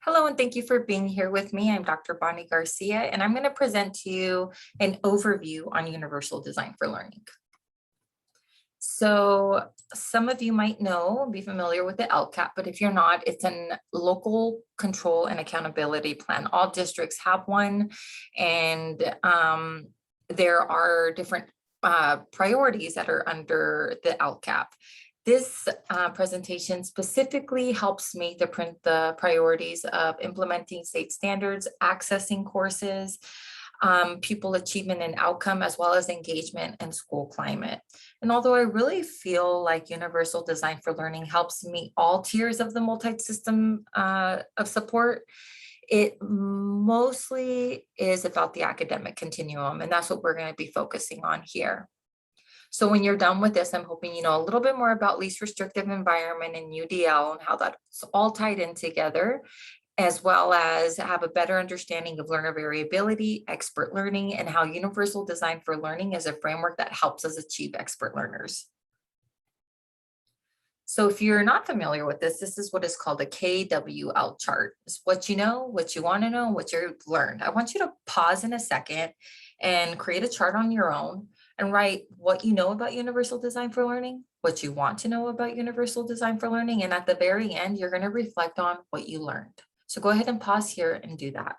Hello, and thank you for being here with me. I'm Dr. Bonnie Garcia, and I'm going to present to you an overview on universal design for learning. So some of you might know, be familiar with the LCAP, but if you're not, it's a local control and accountability plan. All districts have one, and there are different priorities that are under the LCAP. This presentation specifically helps me to print the priorities of implementing state standards, accessing courses, pupil achievement and outcome, as well as engagement and school climate. And although I really feel like universal design for learning helps meet all tiers of the multi-system of support, it mostly is about the academic continuum, and that's what we're going to be focusing on here. So when you're done with this, I'm hoping you know a little bit more about least restrictive environment and UDL and how that's all tied in together, as well as have a better understanding of learner variability, expert learning, and how universal design for learning is a framework that helps us achieve expert learners. So if you're not familiar with this, this is what is called a KWL chart. It's what you know, what you want to know, what you've learned. I want you to pause in a second and create a chart on your own and write what you know about universal design for learning, what you want to know about universal design for learning, and at the very end, you're going to reflect on what you learned. So go ahead and pause here and do that.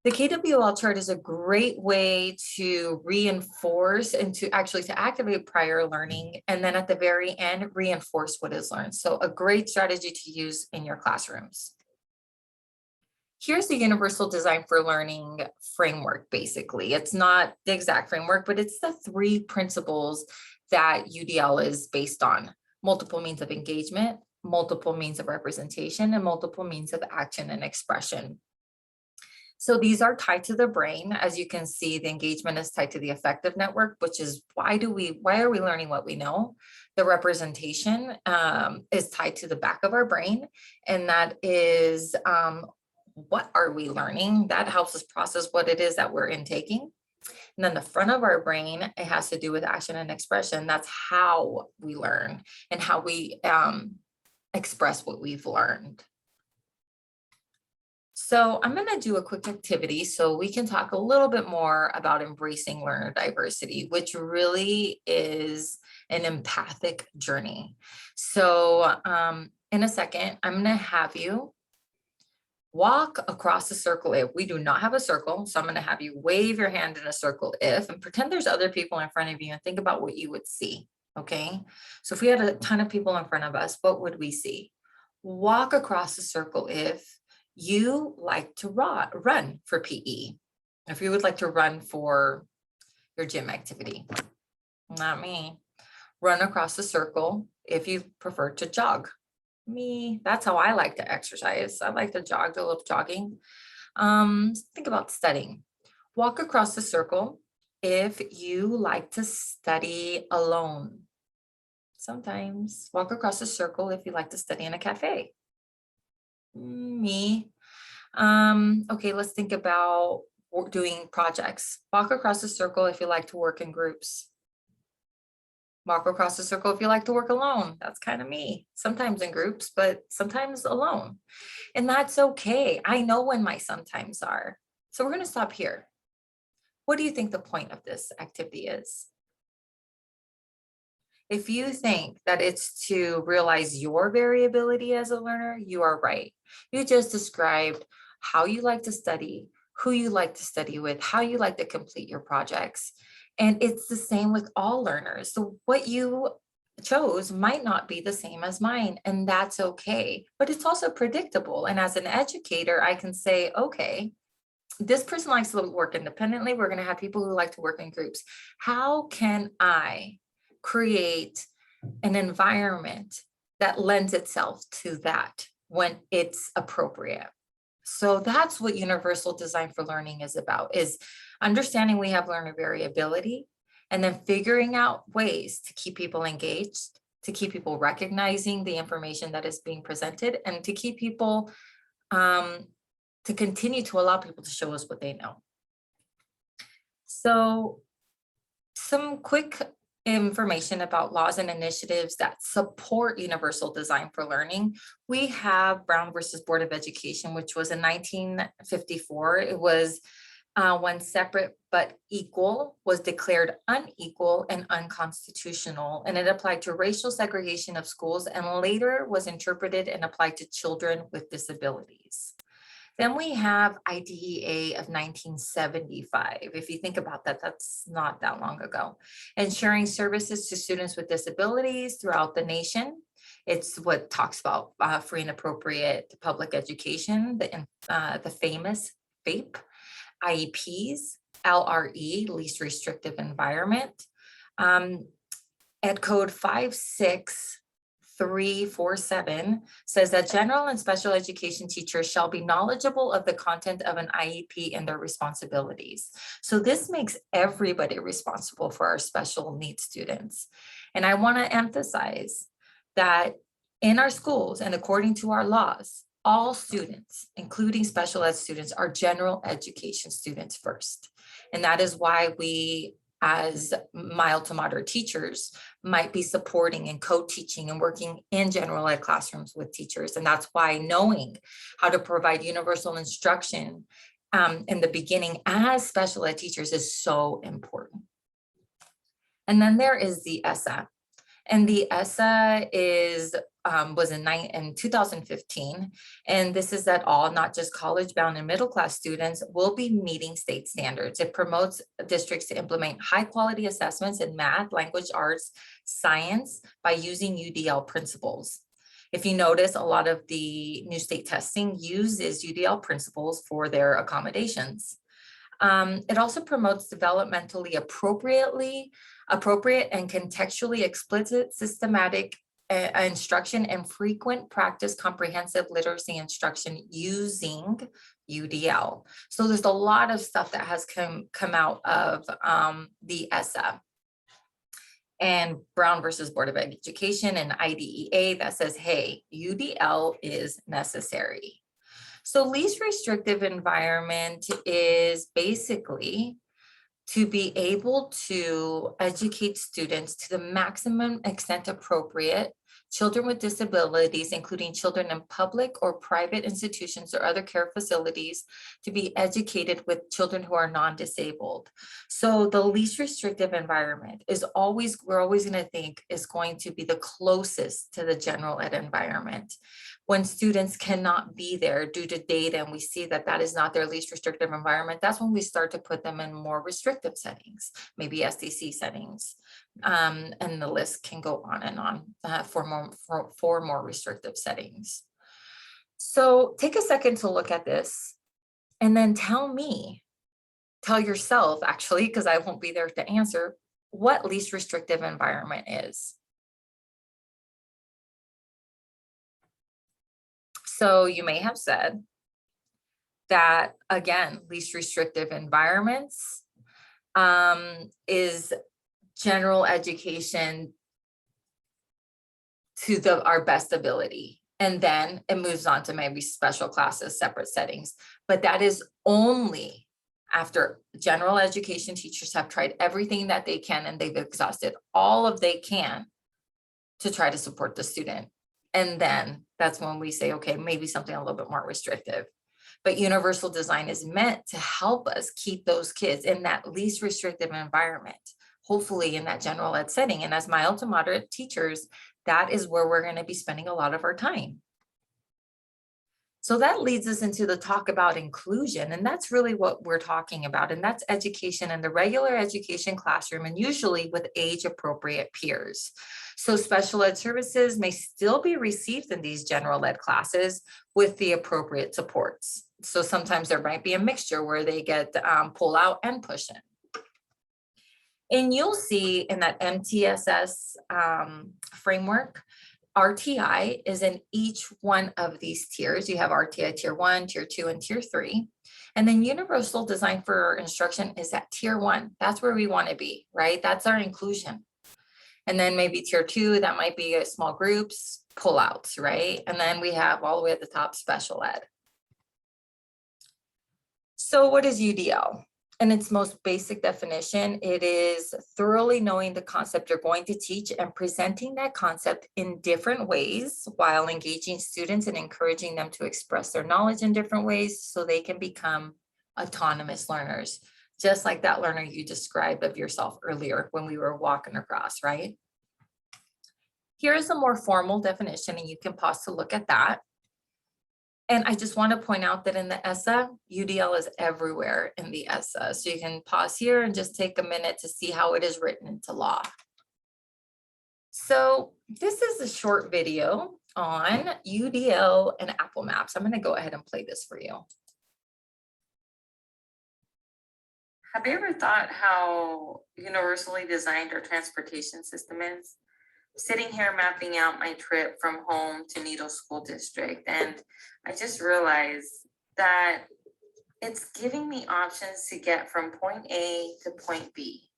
The KWL chart is a great way to reinforce and to activate prior learning, and then at the very end, reinforce what is learned. So a great strategy to use in your classrooms. Here's the universal design for learning framework, basically. It's not the exact framework, but it's the 3 principles that UDL is based on: multiple means of engagement, multiple means of representation, and multiple means of action and expression. So these are tied to the brain. As you can see, the engagement is tied to the affective network, which is why are we learning what we know? The representation is tied to the back of our brain, and that is what are we learning? That helps us process what it is that we're intaking. And then the front of our brain, it has to do with action and expression. That's how we learn and how we express what we've learned. So I'm going to do a quick activity so we can talk a little bit more about embracing learner diversity, which really is an empathic journey. So in a second, I'm going to have you walk across the circle if. We do not have a circle, so I'm going to have you wave your hand in a circle if, and pretend there's other people in front of you and think about what you would see, okay? So if we had a ton of people in front of us, what would we see? Walk across the circle if you like to run for PE. If you would like to run for your gym activity. Not me. Run across the circle if you prefer to jog. Me, that's how I like to exercise. I like to jog, a little jogging. Think about studying. Walk across the circle if you like to study alone. Sometimes. Walk across the circle if you like to study in a cafe. Me. Okay, let's think about doing projects. Walk across the circle if you like to work in groups. Walk across the circle if you like to work alone. That's kind of me. Sometimes in groups, but sometimes alone. And that's okay. I know when my sometimes are. So we're going to stop here. What do you think the point of this activity is? If you think that it's to realize your variability as a learner, you are right. You just described how you like to study, who you like to study with, how you like to complete your projects. And it's the same with all learners. So what you chose might not be the same as mine, and that's okay. But it's also predictable. And as an educator, I can say, okay, this person likes to work independently. We're going to have people who like to work in groups. How can I create an environment that lends itself to that when it's appropriate? So that's what universal design for learning is about, is understanding we have learner variability and then figuring out ways to keep people engaged, to keep people recognizing the information that is being presented, and to keep people, to continue to allow people to show us what they know. So some quick information about laws and initiatives that support universal design for learning, we have Brown versus Board of Education, which was in 1954. It was when separate but equal was declared unequal and unconstitutional, and it applied to racial segregation of schools and later was interpreted and applied to children with disabilities. Then we have IDEA of 1975. If you think about that, that's not that long ago. Ensuring services to students with disabilities throughout the nation. It's what talks about free and appropriate public education, the famous FAPE, IEPs, LRE, least restrictive environment. Ed Code 56347 says that general and special education teachers shall be knowledgeable of the content of an IEP and their responsibilities. So this makes everybody responsible for our special needs students. And I want to emphasize that in our schools and according to our laws, all students, including special ed students, are general education students first. And that is why we, as mild to moderate teachers, might be supporting and co-teaching and working in general ed classrooms with teachers. And that's why knowing how to provide universal instruction in the beginning as special ed teachers is so important. And then there is the ESSA. And the ESSA was in 2015. And this is that all, not just college-bound and middle-class students, will be meeting state standards. It promotes districts to implement high-quality assessments in math, language arts, science by using UDL principles. If you notice, a lot of the new state testing uses UDL principles for their accommodations. It also promotes developmentally appropriate and contextually explicit systematic instruction and frequent practice comprehensive literacy instruction using UDL. So there's a lot of stuff that has come out of the ESSA and Brown versus Board of Education and IDEA that says, hey, UDL is necessary. So least restrictive environment is basically to be able to educate students to the maximum extent appropriate, children with disabilities, including children in public or private institutions or other care facilities, to be educated with children who are non-disabled. So the least restrictive environment is always, we're always going to think is going to be the closest to the general ed environment. When students cannot be there due to data and we see that that is not their least restrictive environment, that's when we start to put them in more restrictive settings, maybe SDC settings. And the list can go on and on for more restrictive settings. So take a second to look at this and then tell yourself actually, because I won't be there to answer, what least restrictive environment is. So you may have said that, again, least restrictive environments is general education to our best ability. And then it moves on to maybe special classes, separate settings. But that is only after general education teachers have tried everything that they can and they've exhausted all of they can to try to support the student. And then that's when we say, okay, maybe something a little bit more restrictive. But universal design is meant to help us keep those kids in that least restrictive environment, hopefully in that general ed setting. And as mild to moderate teachers, that is where we're going to be spending a lot of our time. So that leads us into the talk about inclusion. And that's really what we're talking about. And that's education in the regular education classroom and usually with age appropriate peers. So special ed services may still be received in these general ed classes with the appropriate supports. So sometimes there might be a mixture where they get pull out and push in. And you'll see in that MTSS framework, RTI is in each one of these tiers. You have RTI tier 1, tier 2, and tier 3. And then universal design for instruction is at tier 1. That's where we want to be, right? That's our inclusion. And then maybe tier 2, that might be small groups, pullouts, right? And then we have all the way at the top special ed. So what is UDL? in its most basic definition, it is thoroughly knowing the concept you're going to teach and presenting that concept in different ways while engaging students and encouraging them to express their knowledge in different ways so they can become autonomous learners, just like that learner you described of yourself earlier when we were walking across, right? Here is a more formal definition, and you can pause to look at that. And I just want to point out that in the ESSA, UDL is everywhere in the ESSA. So you can pause here and just take a minute to see how it is written into law. So this is a short video on UDL and Apple Maps. I'm going to go ahead and play this for you. Have you ever thought how universally designed our transportation system is? Sitting here mapping out my trip from home to Needles School District, and I just realized that it's giving me options to get from point A to point B.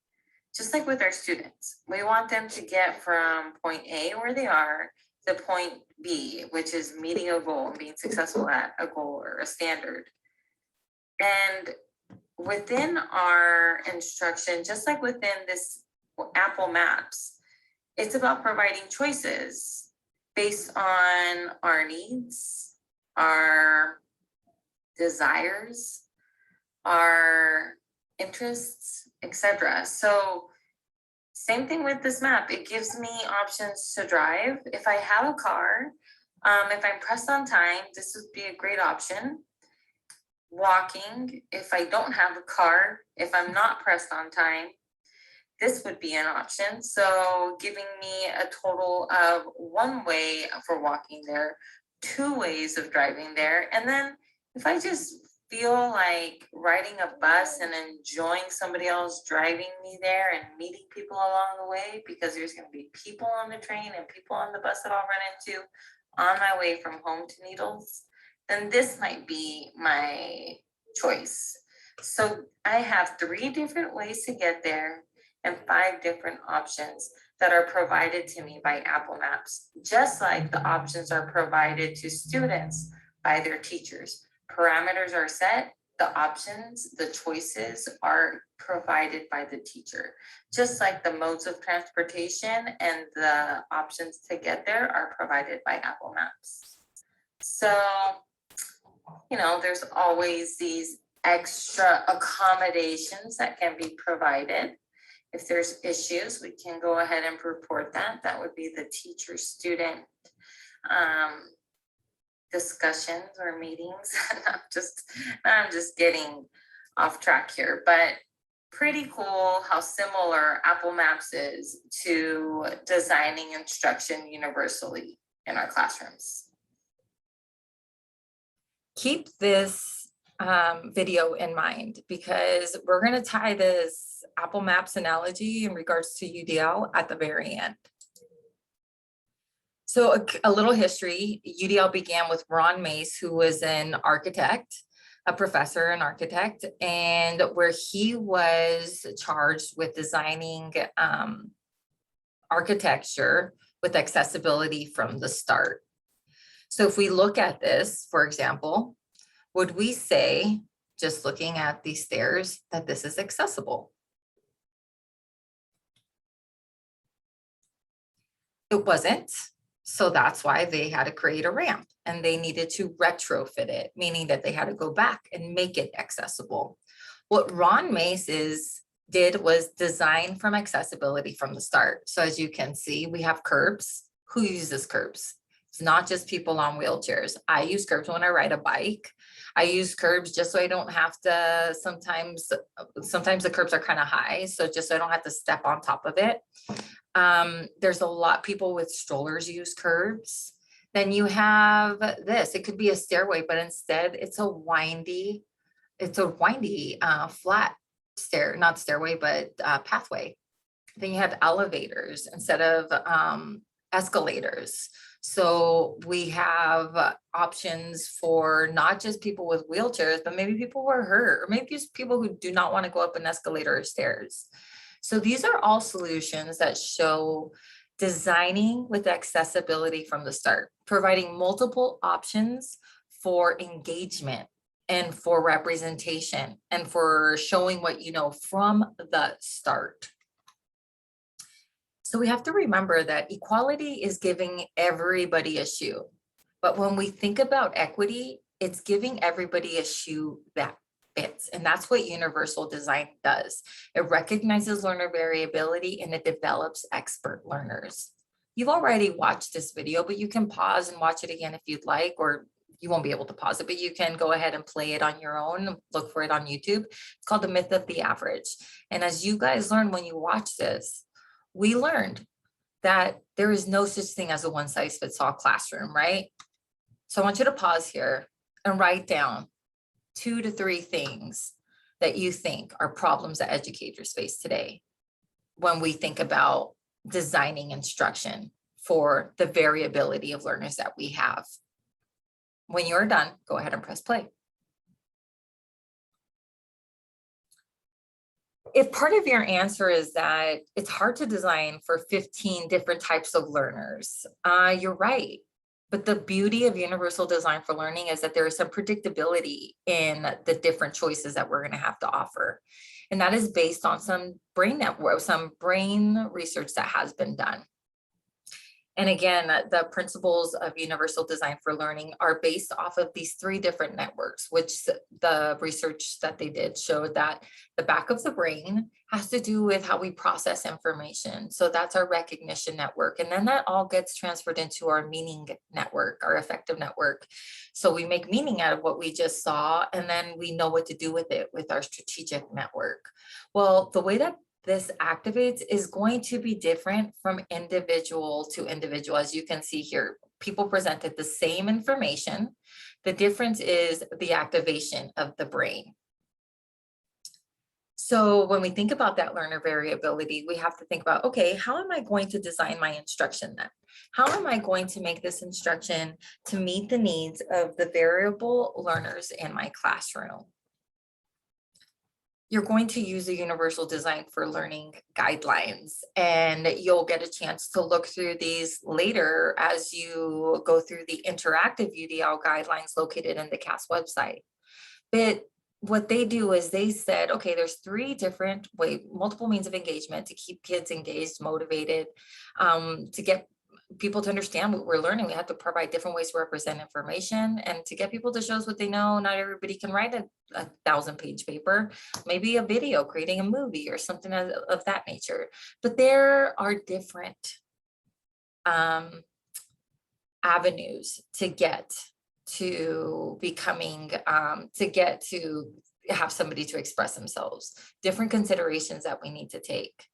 Just like with our students, we want them to get from point A where they are to point B, which is meeting a goal and being successful at a goal or a standard. And within our instruction, just like within this Apple Maps, it's about providing choices based on our needs, our desires, our interests, etc. So same thing with this map. It gives me options to drive. If I have a car, if I'm pressed on time, this would be a great option. Walking, if I don't have a car, if I'm not pressed on time, this would be an option. So giving me a total of one way for walking there, 2 ways of driving there. And then if I just feel like riding a bus and enjoying somebody else driving me there and meeting people along the way, because there's going to be people on the train and people on the bus that I'll run into on my way from home to Needles, then this might be my choice. So I have 3 different ways to get there and 5 different options that are provided to me by Apple Maps, just like the options are provided to students by their teachers. Parameters are set, the options, the choices are provided by the teacher, just like the modes of transportation and the options to get there are provided by Apple Maps. So, there's always these extra accommodations that can be provided. If there's issues, we can go ahead and report that. That would be the teacher-student discussions or meetings. I'm just getting off track here, but pretty cool how similar Apple Maps is to designing instruction universally in our classrooms. Keep this video in mind because we're going to tie this Apple Maps analogy in regards to UDL at the very end. So a little history, UDL began with Ron Mace, who was an architect, a professor and architect, and where he was charged with designing architecture with accessibility from the start. So if we look at this, for example, would we say, just looking at these stairs, that this is accessible? It wasn't. So that's why they had to create a ramp and they needed to retrofit it, meaning that they had to go back and make it accessible. What Ron Mace did was design from accessibility from the start. So as you can see, we have curbs. Who uses curbs? It's not just people on wheelchairs. I use curbs when I ride a bike. I use curbs just so I don't have to, sometimes the curbs are kind of high. So just so I don't have to step on top of it. There's a lot, people with strollers use curbs. Then you have this, it could be a stairway, but instead it's a windy flat stair, not stairway, but pathway. Then you have elevators instead of escalators. So we have options for not just people with wheelchairs, but maybe people who are hurt, or maybe just people who do not want to go up an escalator or stairs. So these are all solutions that show designing with accessibility from the start, providing multiple options for engagement and for representation and for showing what you know from the start. So we have to remember that equality is giving everybody a shoe. But when we think about equity, it's giving everybody a shoe that fits. And that's what universal design does. It recognizes learner variability and it develops expert learners. You've already watched this video, but you can pause and watch it again if you'd like, or you won't be able to pause it, but you can go ahead and play it on your own. Look for it on YouTube. It's called The Myth of the Average. And as you guys learn when you watch this, we learned that there is no such thing as a one size fits all classroom, right? So I want you to pause here and write down 2 to 3 things that you think are problems that educators face today when we think about designing instruction for the variability of learners that we have. When you're done, go ahead and press play. If part of your answer is that it's hard to design for 15 different types of learners, you're right. But the beauty of universal design for learning is that there is some predictability in the different choices that we're going to have to offer. And that is based on some brain network, some brain research that has been done. And again, the principles of universal design for learning are based off of these 3 different networks, which the research that they did showed that the back of the brain has to do with how we process information. So that's our recognition network. And then that all gets transferred into our meaning network, our affective network. So we make meaning out of what we just saw, and then we know what to do with it with our strategic network. Well, the way that this activates is going to be different from individual to individual. As you can see here, people presented the same information. The difference is the activation of the brain. So when we think about that learner variability, we have to think about, okay, how am I going to design my instruction then? How am I going to make this instruction to meet the needs of the variable learners in my classroom? You're going to use the universal design for learning guidelines, and you'll get a chance to look through these later as you go through the interactive UDL guidelines located in the CAS website. But what they do is they said, okay, there's 3 different multiple means of engagement to keep kids engaged, motivated, to get people to understand what we're learning. We have to provide different ways to represent information, and to get people to show us what they know. Not everybody can write a 1,000-page paper, maybe a video, creating a movie or something of that nature. But there are different avenues to get to becoming, to get to have somebody to express themselves, different considerations that we need to take.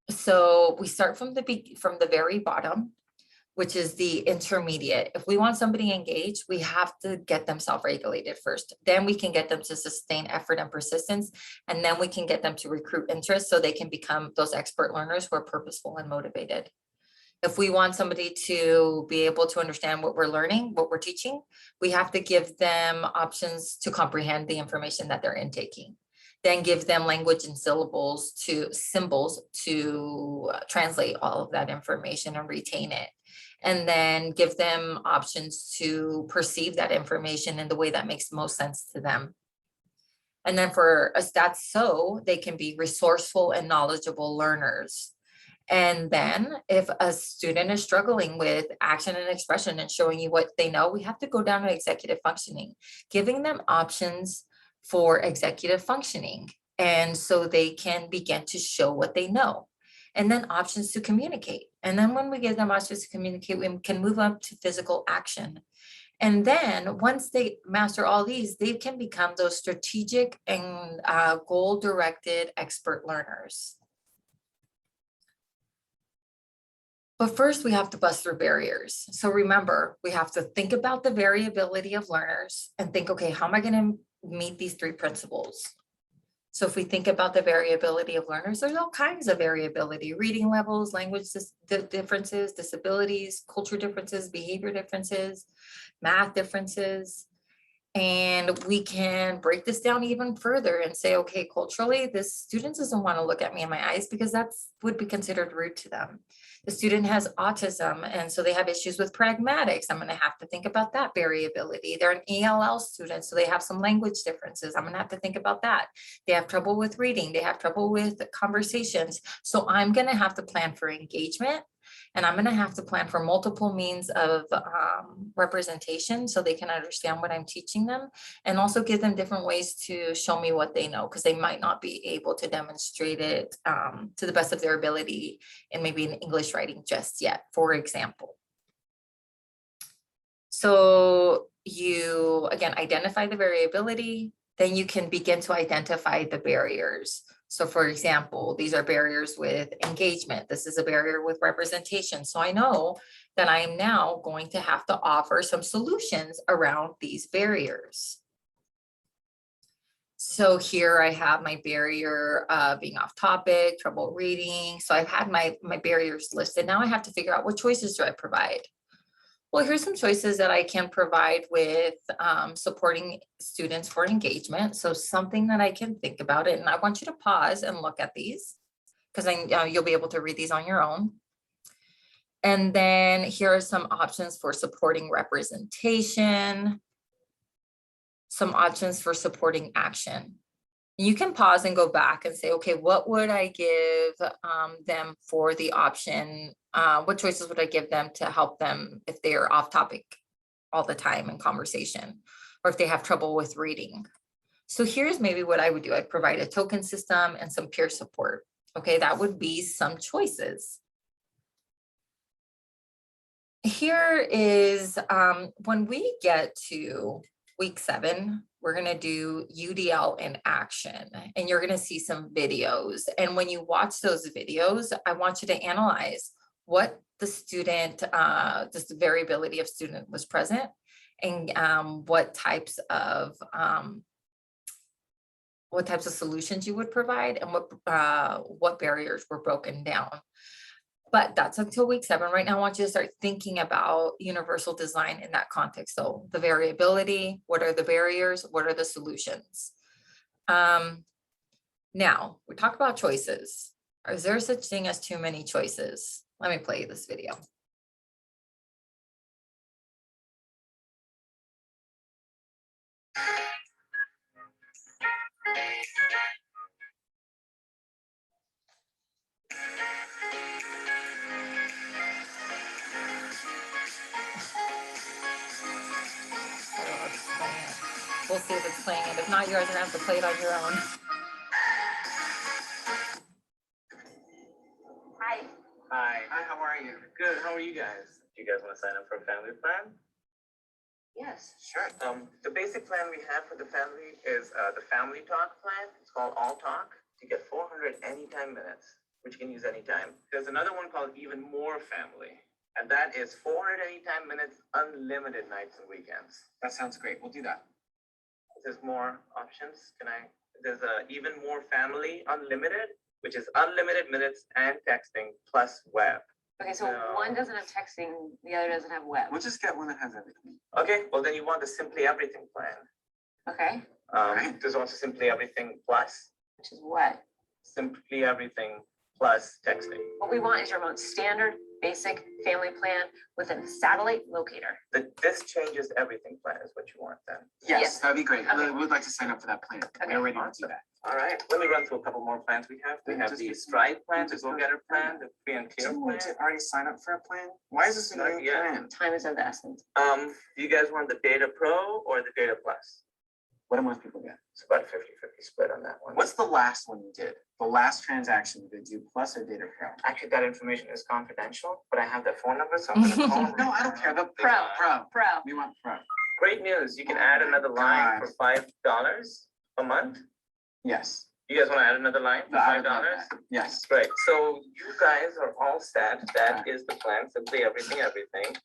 So we start from the very bottom, which is the intermediate. If we want somebody engaged, we have to get them self-regulated first. Then we can get them to sustain effort and persistence. And then we can get them to recruit interest so they can become those expert learners who are purposeful and motivated. If we want somebody to be able to understand what we're learning, what we're teaching, we have to give them options to comprehend the information that they're intaking. Then give them language and symbols to translate all of that information and retain it. And then give them options to perceive that information in the way that makes most sense to them. And then for us, that's so they can be resourceful and knowledgeable learners. And then if a student is struggling with action and expression and showing you what they know, we have to go down to executive functioning, giving them options for executive functioning. And so they can begin to show what they know. And then options to communicate. And then when we give them options to communicate, we can move up to physical action. And then once they master all these, they can become those strategic and goal-directed expert learners. But first, we have to bust through barriers. So remember, we have to think about the variability of learners and think, okay, how am I going to meet these 3 principles? So if we think about the variability of learners, there's all kinds of variability: reading levels, language differences, disabilities, culture differences, behavior differences, math differences. And we can break this down even further and say, okay, culturally, this student doesn't want to look at me in my eyes because that's would be considered rude to them. The student has autism, and so they have issues with pragmatics. I'm going to have to think about that variability. They're an ELL student, so they have some language differences. I'm going to have to think about that. They have trouble with reading. They have trouble with conversations. So I'm going to have to plan for engagement. And I'm going to have to plan for multiple means of representation so they can understand what I'm teaching them, and also give them different ways to show me what they know, because they might not be able to demonstrate it to the best of their ability in maybe in English writing just yet, for example. So you, again, identify the variability, then you can begin to identify the barriers. So for example, these are barriers with engagement. This is a barrier with representation. So I know that I am now going to have to offer some solutions around these barriers. So here I have my barrier being off topic, trouble reading. So I've had my barriers listed. Now I have to figure out what choices do I provide. Well, here's some choices that I can provide with supporting students for engagement. So something that I can think about it, and I want you to pause and look at these because you'll be able to read these on your own. And then here are some options for supporting representation, some options for supporting action. You can pause and go back and say, okay, what would I give them for the option? What choices would I give them to help them if they are off topic all the time in conversation, or if they have trouble with reading? So here's maybe what I would do. I'd provide a token system and some peer support. Okay, that would be some choices. Here is when we get to week 7, we're going to do UDL in action, and you're going to see some videos. And when you watch those videos, I want you to analyze what the student, just the variability of student was present, and what types of solutions you would provide, and what barriers were broken down. But that's until week 7. Right now, I want you to start thinking about universal design in that context. So the variability, what are the barriers? What are the solutions? Now, we talk about choices. Is there such thing as too many choices? Let me play this video. We'll see if it's playing it. If not, you guys are gonna have to play it on your own. Hi. Hi. Hi, how are you? Good, how are you guys? Do you guys want to sign up for a family plan? Yes. Sure. The basic plan we have for the family is the Family Talk plan. It's called All Talk. You get 400 anytime minutes, which you can use anytime. There's another one called Even More Family, and that is 400 anytime minutes, unlimited nights and weekends. That sounds great. We'll do that. There's more options. There's a Even More Family Unlimited, which is unlimited minutes and texting plus web. Okay, so one doesn't have texting, the other doesn't have web. We'll just get one that has everything. Okay, well then you want the Simply Everything plan. Okay, There's also Simply Everything Plus. which is what? Simply Everything Plus texting. What we want is your most standard, basic family plan with a satellite locator. This changes everything plan is what you want then. Yes. That'd be great. Okay. We'd like to sign up for that plan. Okay. We're ready to do that. All right, let me run through a couple more plans we have. We have the Stride plan, the Go-Getter plan, the Free and Do Clear you plan. want to already sign up for a plan? Why is this a new Yeah. plan? Time is of the essence. Do you guys want the Data Pro or the Data Plus? What do most people get? It's about 50-50 split on that one. What's the last one you did? The last transaction, did you do Plus or Data Pro? Actually, that information is confidential, but I have their phone number, so I'm gonna call them. No, I don't care. The Pro. Pro. Pro. We want Pro. Great news, you can add another line for $5 a month. Yes. You guys wanna add another line for I would $5? love that. Yes. Right, so you guys are all set. That is the plan, simply everything,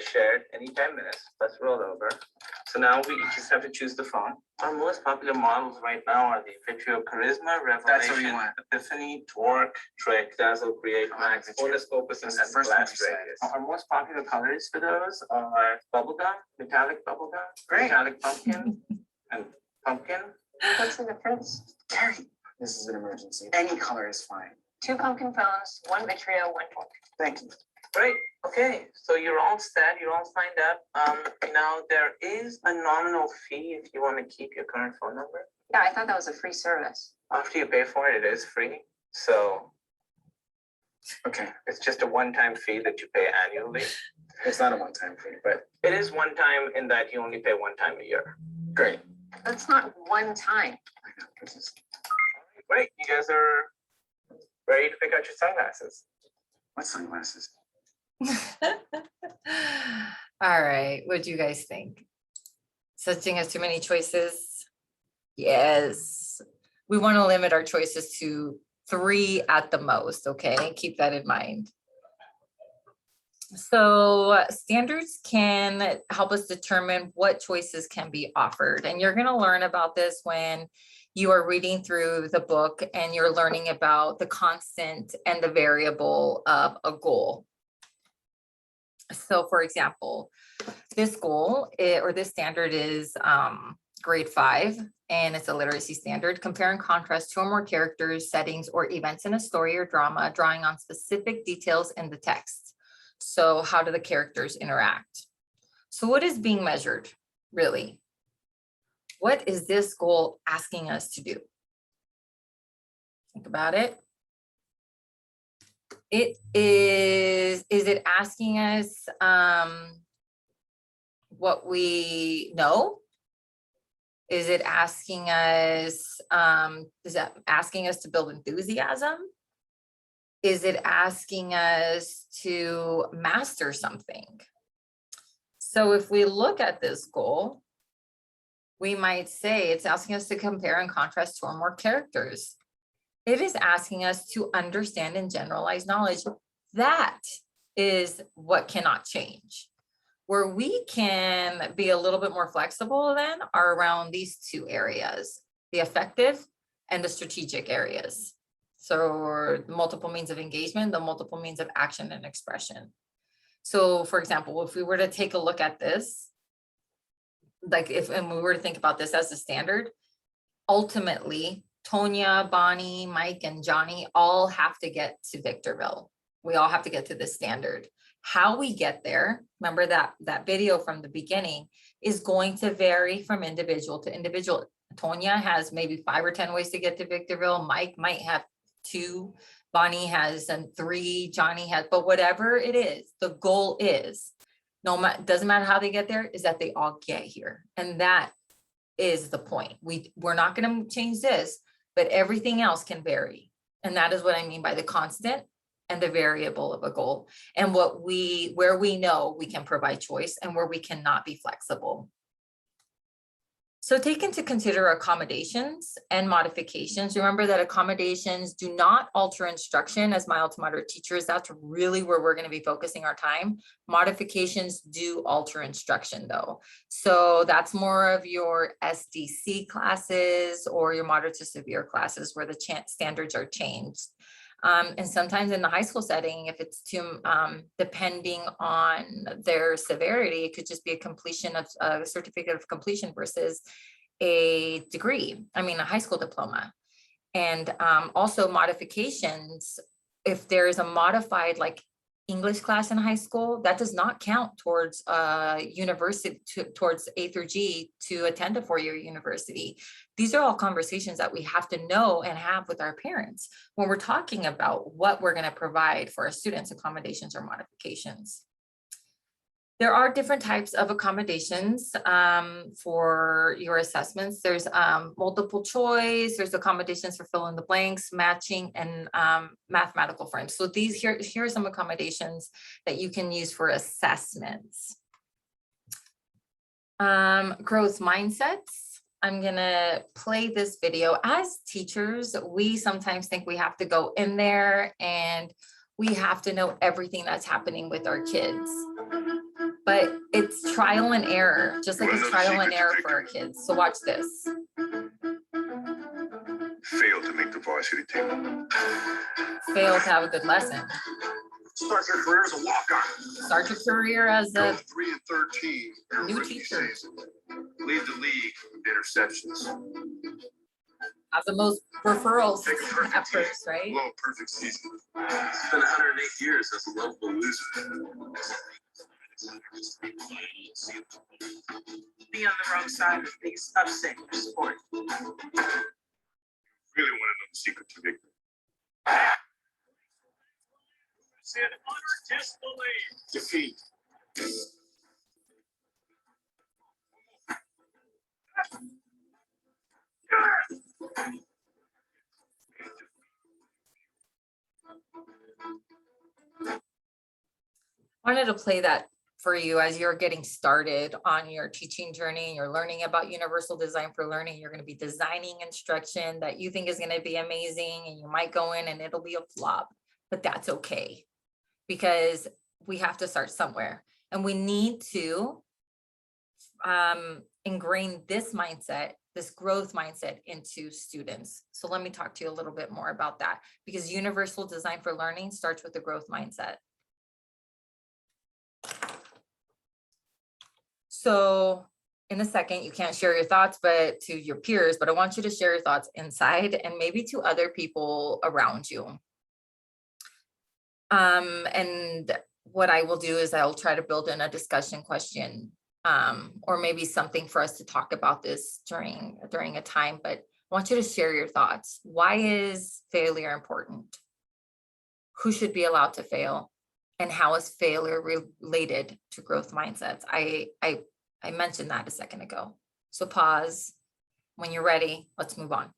shared anytime minutes. Let's roll over. So now we just have to choose the font. Our most popular models right now are the Vitrio Charisma, That's what we Revelation, want. Epiphany, Torque, Trick, Dazzle, Create, I like Max, Vitrio. Bonus, Focus, and That's the first one Blast you said. Radius. Our most popular colors for those are bubblegum, metallic bubblegum, metallic pumpkin, and pumpkin. What's the difference? Carrie, this is an emergency. Any color is fine. 2 pumpkin phones, 1 Vitrio, 1 Torque. Thank you. Great, okay, so you're all set, you're all signed up. Now there is a nominal fee if you want to keep your current phone number. Yeah, I thought that was a free service. After you pay for it, it is free. So Okay, it's just a one-time fee that you pay annually. it's not a one-time fee, but It is one time in that you only pay one time a year. great. That's not one time. I know, this is- Great, you guys are ready to pick out your sunglasses. What sunglasses? All right, what do you guys think? Such thing as too many choices? Yes. We want to limit our choices to 3 at the most, okay? Keep that in mind. So standards can help us determine what choices can be offered. And you're going to learn about this when you are reading through the book and you're learning about the constant and the variable of a goal. So for example, this goal or this standard is grade 5, and it's a literacy standard. Compare and contrast 2 or more characters, settings, or events in a story or drama, drawing on specific details in the text. So how do the characters interact? So what is being measured, really? What is this goal asking us to do? Think about it. It is it asking us what we know? Is it asking us, is that asking us to build enthusiasm? Is it asking us to master something? So if we look at this goal, we might say it's asking us to compare and contrast 2 or more characters. It is asking us to understand and generalize knowledge. That is what cannot change. Where we can be a little bit more flexible then are around these 2 areas, the affective and the strategic areas. So multiple means of engagement, the multiple means of action and expression. So for example, if we were to take a look at this, like and we were to think about this as a standard, ultimately, Tonya, Bonnie, Mike, and Johnny all have to get to Victorville. We all have to get to this standard. How we get there, remember that video from the beginning, is going to vary from individual to individual. Tonya has maybe 5 or 10 ways to get to Victorville. Mike might have 2. Bonnie has 3. Johnny has, but whatever it is, the goal is, doesn't matter how they get there, is that they all get here. And that is the point. We're not going to change this, but everything else can vary. And that is what I mean by the constant and the variable of a goal, and where we know we can provide choice and where we cannot be flexible. So take into consider accommodations and modifications. Remember that accommodations do not alter instruction as mild to moderate teachers. That's really where we're going to be focusing our time. Modifications do alter instruction though. So that's more of your SDC classes or your moderate to severe classes where the standards are changed. And sometimes in the high school setting, if it's too, depending on their severity, it could just be a completion of a certificate of completion versus a degree, a high school diploma. And also modifications, if there's a modified like English class in high school, that does not count towards university, towards A through G to attend a 4-year university. These are all conversations that we have to know and have with our parents when we're talking about what we're going to provide for our students, accommodations or modifications. There are different types of accommodations for your assessments. There's multiple choice, there's accommodations for fill in the blanks, matching, and mathematical frames. So here are some accommodations that you can use for assessments. Growth mindsets. I'm gonna play this video. As teachers, we sometimes think we have to go in there and we have to know everything that's happening with our kids. But it's trial and error, just like it's trial and error for our kids. So watch this. Failed to make the varsity team. Fail to have a good lesson. Start your career as a walk-on. Start your career as Go a 3-13. your new rookie teacher. season. Lead the league with interceptions. have the most referrals Take a perfect at team. first, right? Blow a perfect season. It's been 108 years as a lovable loser. Be on the wrong side of these upset your sport. Really want to know the secret to victory. Utter disbelief. Defeat. Wanted to play that for you as you're getting started on your teaching journey. You're learning about universal design for learning. You're going to be designing instruction that you think is going to be amazing, and you might go in and it'll be a flop, but that's okay, because we have to start somewhere, and we need to ingrain this mindset, this growth mindset into students. So let me talk to you a little bit more about that, because universal design for learning starts with the growth mindset. So in a second, you can't share your thoughts, but to your peers, but I want you to share your thoughts inside and maybe to other people around you. And what I will do is I'll try to build in a discussion question, or maybe something for us to talk about this during a time, but I want you to share your thoughts. Why is failure important? Who should be allowed to fail? And how is failure related to growth mindsets? I mentioned that a second ago. So pause. When you're ready, let's move on.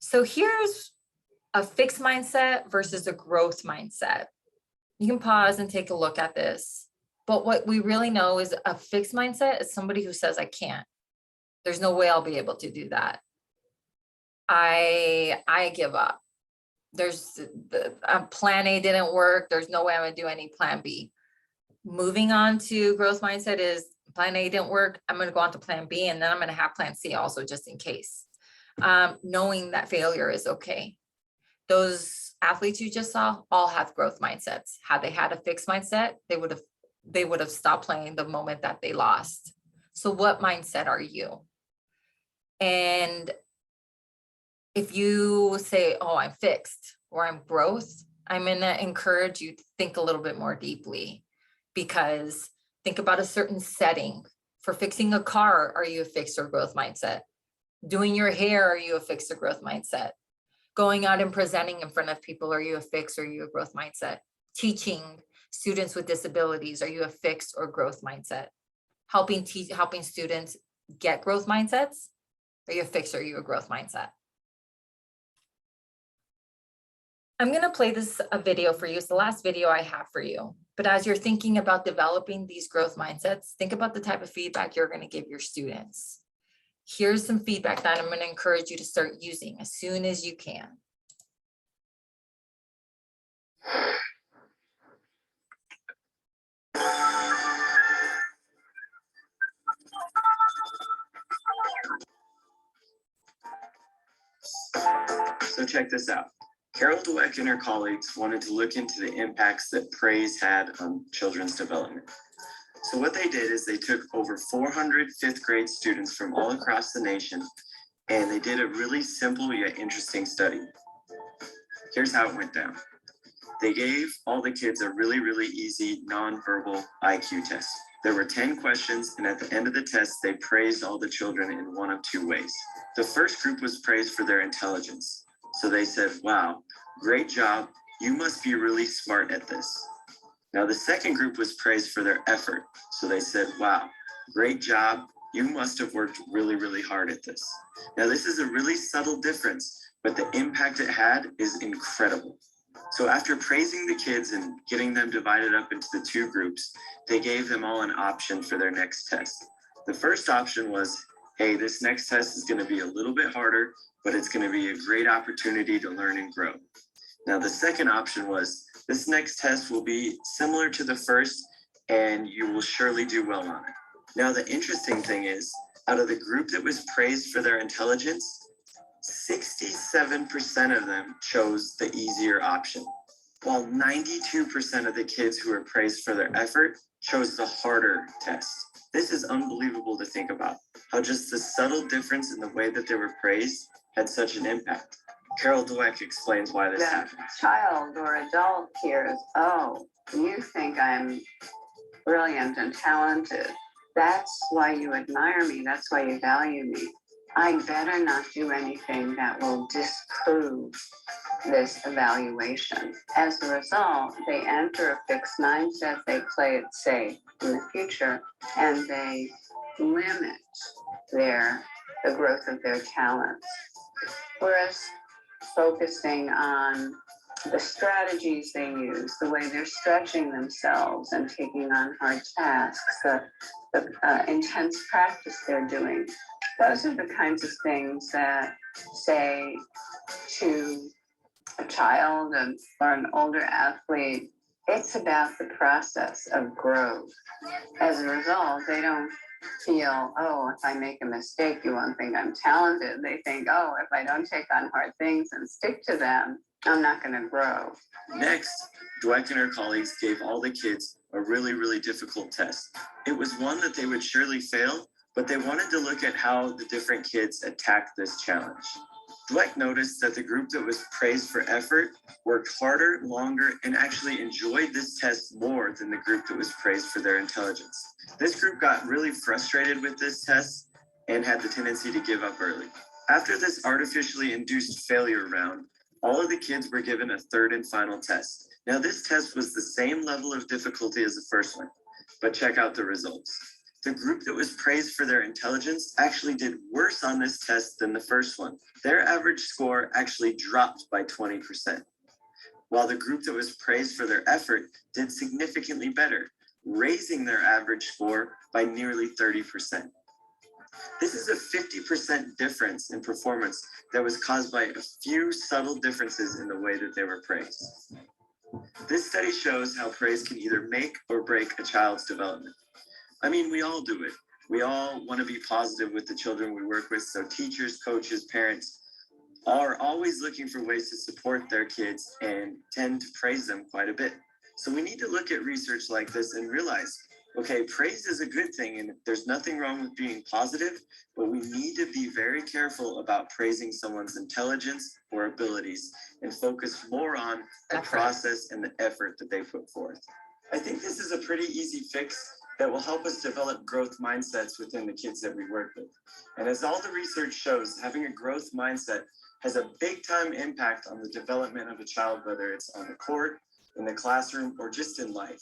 So here's a fixed mindset versus a growth mindset. You can pause and take a look at this. But what we really know is a fixed mindset is somebody who says, I can't. There's no way I'll be able to do that. I give up. There's plan A didn't work. There's no way I'm gonna do any plan B. Moving on to growth mindset is plan A didn't work. I'm gonna go on to plan B, and then I'm gonna have plan C also just in case. Knowing that failure is okay. Those athletes you just saw all have growth mindsets. Had they had a fixed mindset, they would have stopped playing the moment that they lost. So what mindset are you? And if you say, oh, I'm fixed or I'm growth, I'm going to encourage you to think a little bit more deeply, because think about a certain setting. For fixing a car, are you a fixed or growth mindset? Doing your hair, are you a fixed or growth mindset? Going out and presenting in front of people, are you a fixed or are you a growth mindset? Teaching students with disabilities, are you a fixed or growth mindset? Helping students get growth mindsets, are you a fixed or are you a growth mindset? I'm going to play a video for you. It's the last video I have for you. But as you're thinking about developing these growth mindsets, think about the type of feedback you're going to give your students. Here's some feedback that I'm going to encourage you to start using as soon as you can. So check this out. Carol Dweck and her colleagues wanted to look into the impacts that praise had on children's development. So what they did is they took over 400 fifth grade students from all across the nation, and they did a really simple yet interesting study. Here's how it went down. They gave all the kids a really, really easy nonverbal IQ test. There were 10 questions, and at the end of the test, they praised all the children in one of two ways. The first group was praised for their intelligence. So they said, wow, great job. You must be really smart at this. Now the second group was praised for their effort. So they said, wow, great job. You must have worked really, really hard at this. Now this is a really subtle difference, but the impact it had is incredible. So after praising the kids and getting them divided up into the two groups, they gave them all an option for their next test. The first option was, hey, this next test is going to be a little bit harder, but it's going to be a great opportunity to learn and grow. Now, the second option was, this next test will be similar to the first, and you will surely do well on it. Now, the interesting thing is, out of the group that was praised for their intelligence, 67% of them chose the easier option, while 92% of the kids who were praised for their effort chose the harder test. This is unbelievable to think about, how just the subtle difference in the way that they were praised had such an impact. Carol Dweck explains why this happens. Child or adult hears, oh, you think I'm brilliant and talented. That's why you admire me. That's why you value me. I better not do anything that will disprove this evaluation. As a result, they enter a fixed mindset, they play it safe in the future, and they limit the growth of their talents. Whereas focusing on the strategies they use, the way they're stretching themselves and taking on hard tasks, the intense practice they're doing, those are the kinds of things that say to a child or an older athlete, it's about the process of growth. As a result, they don't feel, oh, if I make a mistake, you won't think I'm talented. They think, oh, if I don't take on hard things and stick to them, I'm not going to grow. Next, Dweck and her colleagues gave all the kids a really, really difficult test. It was one that they would surely fail, but they wanted to look at how the different kids attacked this challenge. Dweck noticed that the group that was praised for effort worked harder, longer, and actually enjoyed this test more than the group that was praised for their intelligence. This group got really frustrated with this test and had the tendency to give up early. After this artificially induced failure round, all of the kids were given a third and final test. Now, this test was the same level of difficulty as the first one, but check out the results. The group that was praised for their intelligence actually did worse on this test than the first one. Their average score actually dropped by 20%, while the group that was praised for their effort did significantly better, raising their average score by nearly 30%. This is a 50% difference in performance that was caused by a few subtle differences in the way that they were praised. This study shows how praise can either make or break a child's development. I mean, we all do it. We all want to be positive with the children we work with, so teachers, coaches, parents are always looking for ways to support their kids and tend to praise them quite a bit. So we need to look at research like this and realize, okay, praise is a good thing and there's nothing wrong with being positive, but we need to be very careful about praising someone's intelligence or abilities and focus more on the process and the effort that they put forth. I think this is a pretty easy fix that will help us develop growth mindsets within the kids that we work with. And as all the research shows, having a growth mindset has a big time impact on the development of a child, whether it's on the court, in the classroom, or just in life.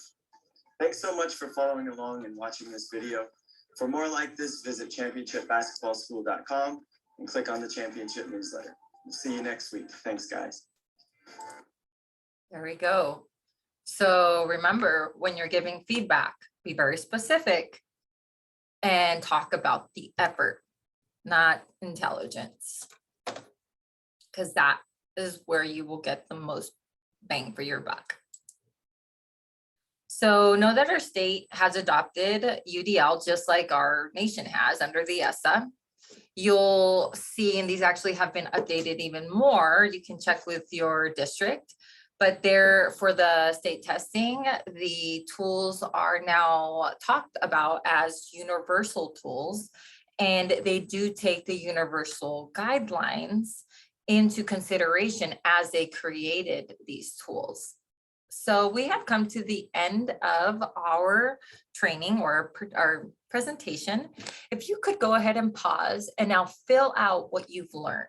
Thanks so much for following along and watching this video. For more like this, visit championshipbasketballschool.com and click on the championship newsletter. We'll see you next week. Thanks, guys. There we go. So remember, when you're giving feedback, be very specific and talk about the effort, not intelligence, because that is where you will get the most bang for your buck. So know that our state has adopted UDL just like our nation has under the ESSA. You'll see, and these actually have been updated even more. You can check with your district. But there, for the state testing, the tools are now talked about as universal tools, and they do take the universal guidelines into consideration as they created these tools. So we have come to the end of our training or our presentation. If you could go ahead and pause and now fill out what you've learned.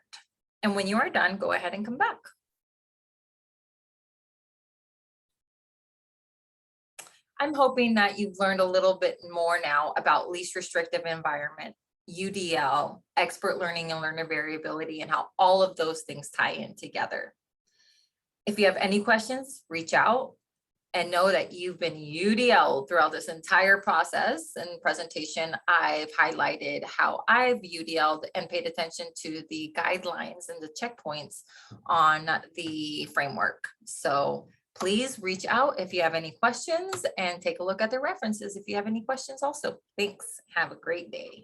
And when you are done, go ahead and come back. I'm hoping that you've learned a little bit more now about least restrictive environment, UDL, expert learning and learner variability, and how all of those things tie in together. If you have any questions, reach out and know that you've been UDL throughout this entire process and presentation. I've highlighted how I've UDL'd and paid attention to the guidelines and the checkpoints on the framework. So please reach out if you have any questions and take a look at the references if you have any questions also. Thanks. Have a great day.